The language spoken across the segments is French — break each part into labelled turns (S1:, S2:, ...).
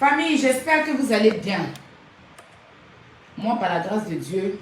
S1: Famille, j'espère que vous allez bien. Moi, par la grâce de Dieu,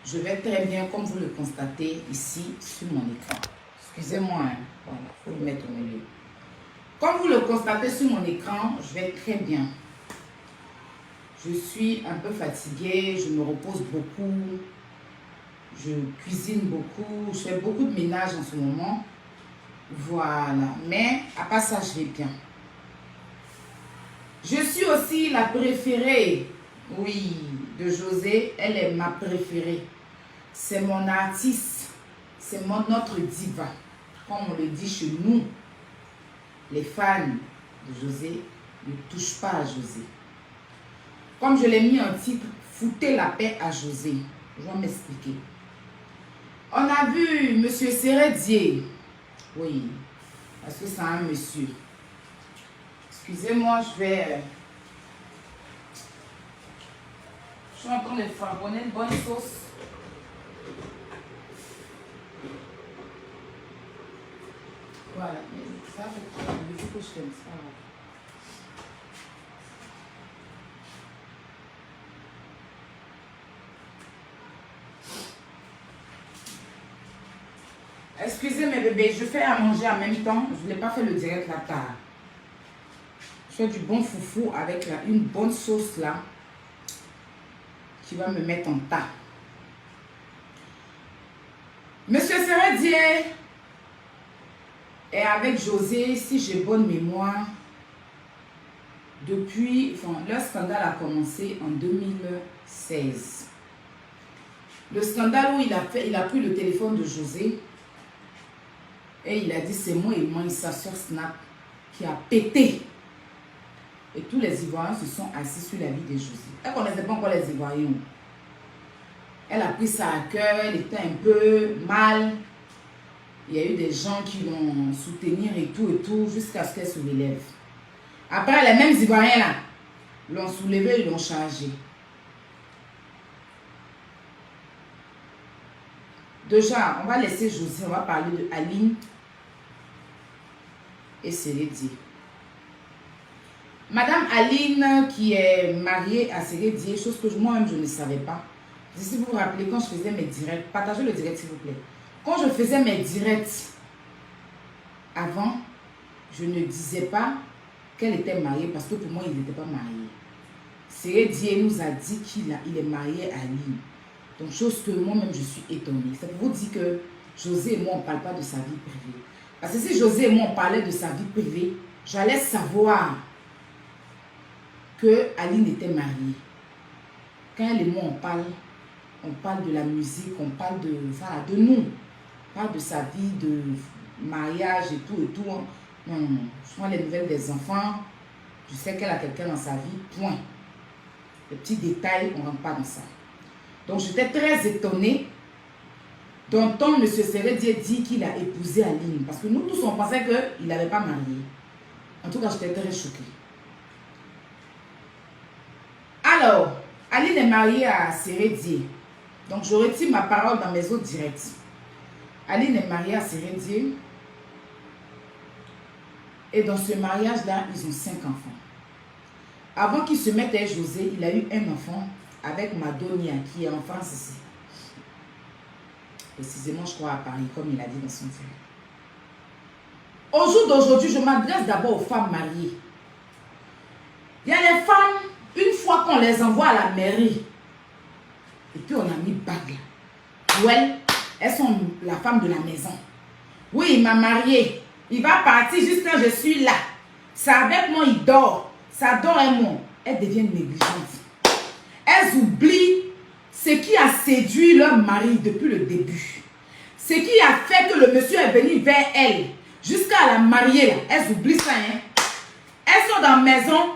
S1: je vais très bien, comme vous le constatez ici sur mon écran. Excusez-moi, hein. Voilà, il faut le mettre au milieu. Comme vous le constatez sur mon écran, je vais très bien. Je suis un peu fatiguée, je me repose beaucoup, je cuisine beaucoup, je fais beaucoup de ménage en ce moment. Voilà, mais à part ça, je vais bien. Je suis aussi la préférée, oui, de José. Elle est ma préférée. C'est mon artiste, c'est notre diva. Comme on le dit chez nous, les fans de José ne touchent pas à José. Comme je l'ai mis en titre, foutez la paix à José. Je vais m'expliquer. On a vu M. Seredier. Oui, parce que c'est un monsieur. Excusez-moi, je suis en train de façonner une bonne sauce. Voilà, mais ça fait le coup que je t'aime, ça va. Excusez mes bébés, je fais à manger en même temps. Je ne l'ai pas fait le direct là tard. Je fais du bon foufou avec une bonne sauce là qui va me mettre en tas. Monsieur Seredier est avec José, si j'ai bonne mémoire, depuis, enfin, leur scandale a commencé en 2016. Le scandale où il a pris le téléphone de José et il a dit c'est moi et moi, sa soeur Snap qui a pété. Et tous les Ivoiriens se sont assis sur la vie de José. Elle ne connaissait pas encore les Ivoiriens. Elle a pris ça à cœur, elle était un peu mal. Il y a eu des gens qui l'ont soutenir et tout, jusqu'à ce qu'elle se relève. Après, les mêmes Ivoiriens là, l'ont soulevé et l'ont chargé. Déjà, on va laisser José, on va parler de Aline et Seredier. Madame Aline, qui est mariée à Seredier, chose que moi-même je ne savais pas. Si vous vous rappelez, quand je faisais mes directs, partagez le direct s'il vous plaît. Quand je faisais mes directs avant, je ne disais pas qu'elle était mariée parce que pour moi, il n'était pas marié. Seredier nous a dit qu'il est marié à Aline. Donc, chose que moi-même, je suis étonnée. C'est pour vous dire que José et moi, on ne parle pas de sa vie privée. Parce que si José et moi, on parlait de sa vie privée, j'allais savoir que Aline était mariée. Quand elle et moi, on parle de la musique, on parle de, voilà, de nous. On parle de sa vie, de mariage et tout. Non, je prends les nouvelles des enfants. Je sais qu'elle a quelqu'un dans sa vie, point. Les petits détails, on ne rentre pas dans ça. Donc, j'étais très étonnée d'entendre M. Seredier dire qu'il a épousé Aline. Parce que nous tous, on pensait qu'il n'avait pas marié. En tout cas, j'étais très choquée. Alors, Aline est mariée à Seredier. Donc, je retire ma parole dans mes autres directs. Aline est mariée à Seredier. Et dans ce mariage-là, ils ont 5 enfants. Avant qu'il se mette avec José, il a eu un enfant avec Madonia, qui est en France ici. Précisément, je crois, à Paris, comme il a dit dans son direct. Au jour d'aujourd'hui, je m'adresse d'abord aux femmes mariées. Il y a les femmes, une fois qu'on les envoie à la mairie, et puis on a mis bague. Ouais, elles sont la femme de la maison. Oui, il m'a mariée. Il va partir juste quand je suis là. C'est avec moi, il dort. Ça dort un mois. Elles deviennent négligentes. Elles oublient ce qui a séduit leur mari depuis le début. Ce qui a fait que le monsieur est venu vers elle jusqu'à la marier. Là. Elles oublient ça. Hein? Elles sont dans la maison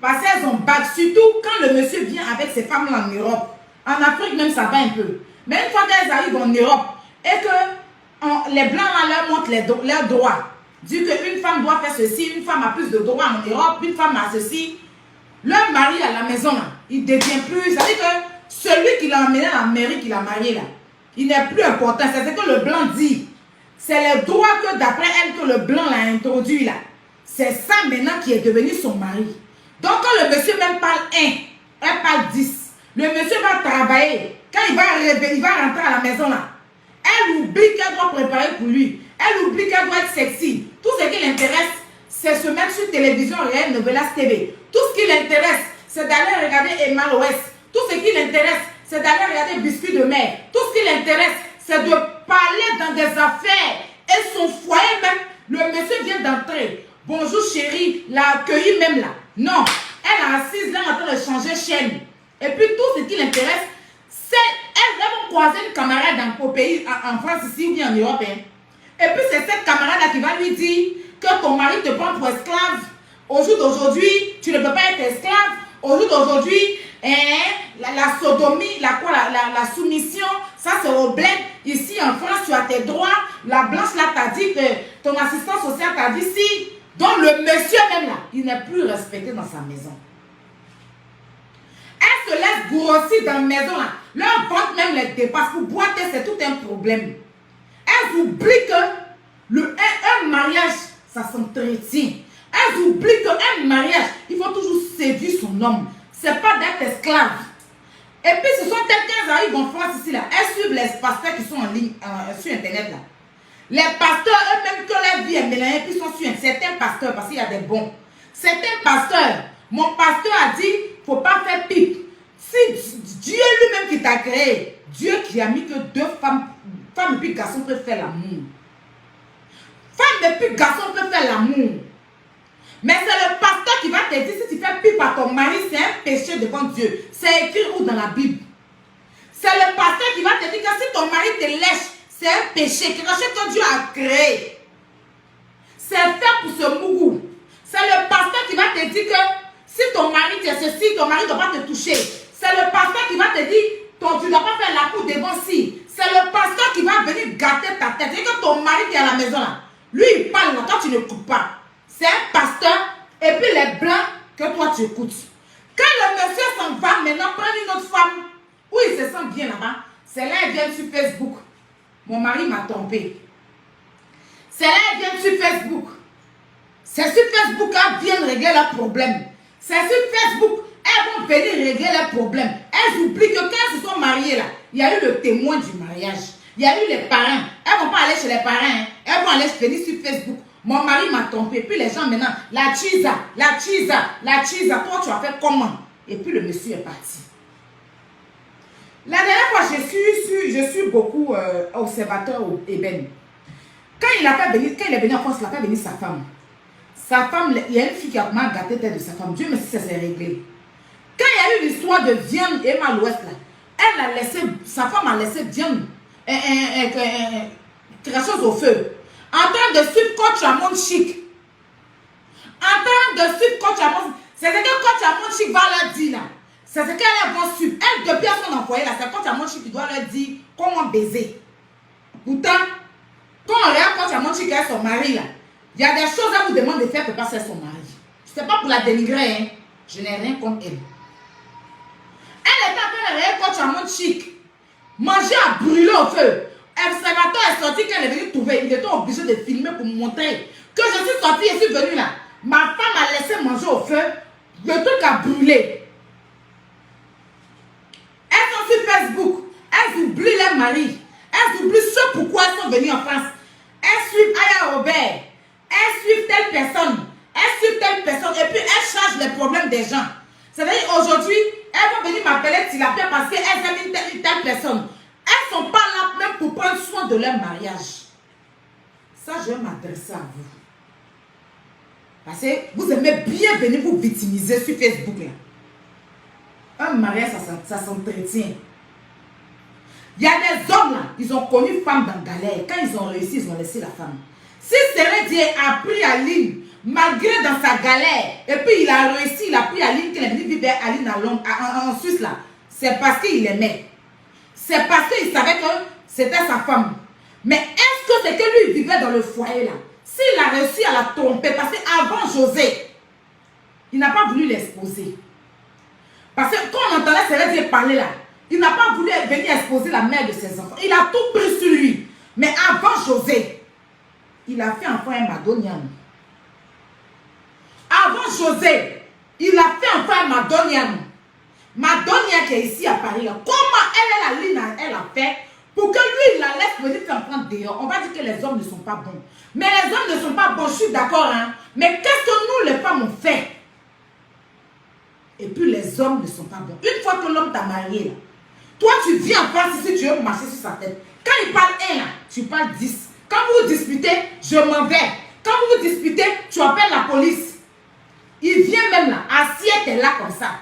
S1: parce qu'elles ont bague. Surtout quand le monsieur vient avec ses femmes-là en Europe. En Afrique même, ça va un peu. Mais une fois qu'elles arrivent en Europe et que les Blancs là, leur montrent leurs droits. Dit qu'une femme doit faire ceci, une femme a plus de droits en Europe, une femme a ceci. Leur mari à la maison, là, il devient plus... Ça veut dire que celui qui l'a emmené à la mairie, qui l'a marié, là, il n'est plus important. C'est ce que le blanc dit. C'est les droits que d'après elle, que le blanc l'a introduit, là. C'est ça maintenant qui est devenu son mari. Donc quand le monsieur même parle 1, elle parle 10. Le monsieur va travailler. Quand il va rentrer à la maison là, elle oublie qu'elle doit préparer pour lui. Elle oublie qu'elle doit être sexy. Tout ce qui l'intéresse, c'est se mettre sur télévision réelle Novelas TV. Tout ce qui l'intéresse, c'est d'aller regarder Emma Ouest. Tout ce qui l'intéresse, c'est d'aller regarder Biscuit de mer. Tout ce qui l'intéresse, c'est de parler dans des affaires. Et son foyer même, le monsieur vient d'entrer. Bonjour chérie, l'a accueilli même là. Non, elle est assise là en train de changer chaîne. Et puis tout ce qui l'intéresse, c'est elle va croiser une camarade au pays, en France ici ou bien en Europe. Hein. Et puis c'est cette camarade là qui va lui dire que ton mari te prend pour esclave. Au jour d'aujourd'hui, tu ne peux pas être esclave. Au jour d'aujourd'hui, la sodomie, la soumission, ça c'est au bled. Ici en France, tu as tes droits. La blanche là t'a dit que ton assistant social t'a dit si. Donc le monsieur même là, il n'est plus respecté dans sa maison. Elle se laisse grossir dans la maison là. Leur ventre même les dépasse. Pour boiter, c'est tout un problème. Elles oublient que un mariage, ça s'entretient. Elles oublient qu'un mariage, il faut toujours séduire son homme. C'est pas d'être esclave. Et puis ce sont elles qui arrivent en France ici là. Elles suivent les pasteurs qui sont en ligne sur internet là. Les pasteurs eux-mêmes que leur vie est mélangée, puis sont sur certains pasteurs, parce qu'il y a des bons. Certains pasteurs, mon pasteur a dit, faut pas faire pipe. Si Dieu lui-même qui t'a créé, Dieu qui a mis que deux femmes et puis garçon peuvent faire l'amour. Femme et puis garçon peuvent faire l'amour. Mais c'est le pasteur qui va te dire, si tu fais pipe à ton mari, c'est un péché devant Dieu. C'est écrit où dans la Bible? C'est le pasteur qui va te dire que si ton mari te lèche, c'est un péché, quelque chose que Dieu a créé. C'est fait pour ce mougou. C'est le pasteur qui va te dire que si ton mari te ceci, ton mari ne doit pas te toucher. C'est le pasteur qui va te dire, tu ne dois pas faire la cour devant si. C'est le pasteur qui va venir gâter ta tête. C'est que ton mari qui est à la maison là, lui il parle là, toi tu ne coupes pas. C'est un pasteur et puis les blancs que toi tu écoutes. Quand le monsieur s'en va maintenant prendre une autre femme, où il se sent bien là-bas, c'est là il vient sur Facebook. Mon mari m'a trompé. C'est là qu'elles viennent sur Facebook. C'est sur Facebook qu'elles viennent régler leurs problèmes. C'est sur Facebook elles vont venir régler leurs problèmes. Elles oublient que quand elles se sont mariées là, il y a eu le témoin du mariage. Il y a eu les parents. Elles ne vont pas aller chez les parents. Hein. Elles vont aller venir sur Facebook. Mon mari m'a trompé. Puis les gens maintenant, la chisa. Toi tu as fait comment? Et puis le monsieur est parti. La dernière fois, je suis beaucoup observateur au Eben. Quand il est venu en France, il n'a pas venu sa femme. Sa femme, il y a une fille qui a vraiment gâté tête de sa femme. Dieu merci, ça s'est réglé. Quand il y a eu l'histoire de viande et mal ouest là, elle a laissé, sa femme a laissé viande, quelque chose au feu. En train de suivre Coach Amon Chic. En train de suivre Coach Amon Chic. C'est ce que Coach Amon Chic va leur dire là. C'est ce qu'elle va suivre. Elle, depuis son employé là, c'est Coach Amon Chic qui doit leur dire comment baiser. Pourtant, quand on regarde Coach Amon Chic et son mari là, il y a des choses à vous demander de faire que pas c'est son mari. Ce n'est pas pour la dénigrer, hein. Je n'ai rien contre elle. Elle était en train de regarder Coach Amon Chic. Manger à brûler au feu. Observateur est sorti quand elle est venue trouver. Il était obligé de filmer pour me montrer que je suis sortie et suis venue là. Ma femme a laissé manger au feu. Le truc a brûlé. Elles sont sur Facebook. Elles oublient leur mari. Elles oublient ce pourquoi elles sont venues en France. Elles suivent Aya Robert. Elles suivent telle personne. Elles suivent telle personne. Et puis elles chargent les problèmes des gens. C'est-à-dire aujourd'hui, elles vont venir m'appeler Tilapia parce qu'elles aiment une telle personne. Elles ne sont pas là même pour prendre soin de leur mariage. Ça, je vais m'adresser à vous. Parce que vous aimez bien venir vous victimiser sur Facebook là. Un mariage, ça s'entretient. Il y a des hommes là, ils ont connu femme dans la galère. Quand ils ont réussi, ils ont laissé la femme. Si Dieu a pris Aline, malgré dans sa galère, et puis il a réussi, il a pris Aline, qu'il est venu vivre Aline en Suisse là, c'est parce qu'il l'aimait. C'est parce qu'il savait que c'était sa femme. Mais est-ce que c'est que lui vivait dans le foyer là? S'il a réussi à la tromper, parce qu'avant José, il n'a pas voulu l'exposer. Parce que quand on entendait Dieu parler là, il n'a pas voulu venir exposer la mère de ses enfants. Il a tout pris sur lui. Mais avant José, il a fait enfant un Madonian. Avant José, Il a fait encore à Madonia. Madonia qui est ici à Paris. Là. Comment elle a fait pour que lui, il la laisse venir faire prendre dehors. On va dire que les hommes ne sont pas bons. Mais les hommes ne sont pas bons, je suis d'accord. Hein? Mais qu'est-ce que nous, les femmes, on fait? Et puis les hommes ne sont pas bons. Une fois que l'homme t'a marié, là, toi, tu viens en France ici, tu veux marcher sur sa tête. Quand il parle 1, là, tu parles 10. Quand vous disputez, je m'en vais. Quand vous disputez, tu appelles la police. Il vient même là, assiette est là comme ça.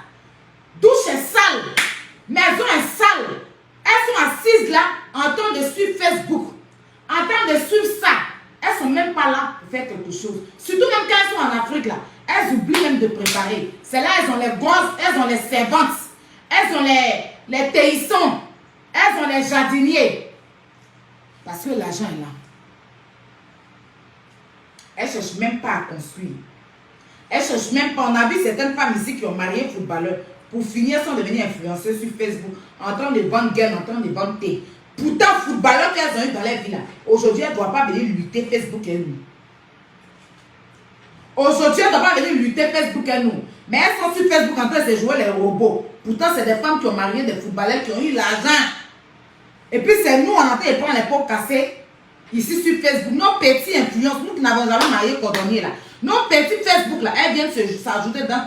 S1: Douche est sale, maison est sale. Elles sont assises là en train de suivre Facebook, en train de suivre ça. Elles sont même pas là pour faire quelque chose. Surtout même quand elles sont en Afrique là, elles oublient même de préparer. C'est là elles ont les grosses, elles ont les servantes, elles ont les théissons, elles ont les jardiniers. Parce que l'argent est là. Elles ne cherchent même pas à construire. Elles ne cherchent même pas. On a vu certaines femmes ici qui ont marié footballeurs. Pour finir, sont devenues influenceuses sur Facebook. En train de vendre gain, en train de vendre thé. Pourtant, footballeurs qu'elles ont eu dans leur vie là. Aujourd'hui, elles ne doivent pas venir lutter Facebook et nous. Aujourd'hui, elles ne doivent pas venir lutter Facebook et nous. Mais elles sont sur Facebook en train de jouer les robots. Pourtant, c'est des femmes qui ont marié des footballeurs qui ont eu l'argent. Et puis, c'est nous, on a fait prendre les pots cassés. Ici sur Facebook, nos petits influences, nous qui n'avons jamais marié cordonnier là, nos petits Facebook là, elles viennent s'ajouter dans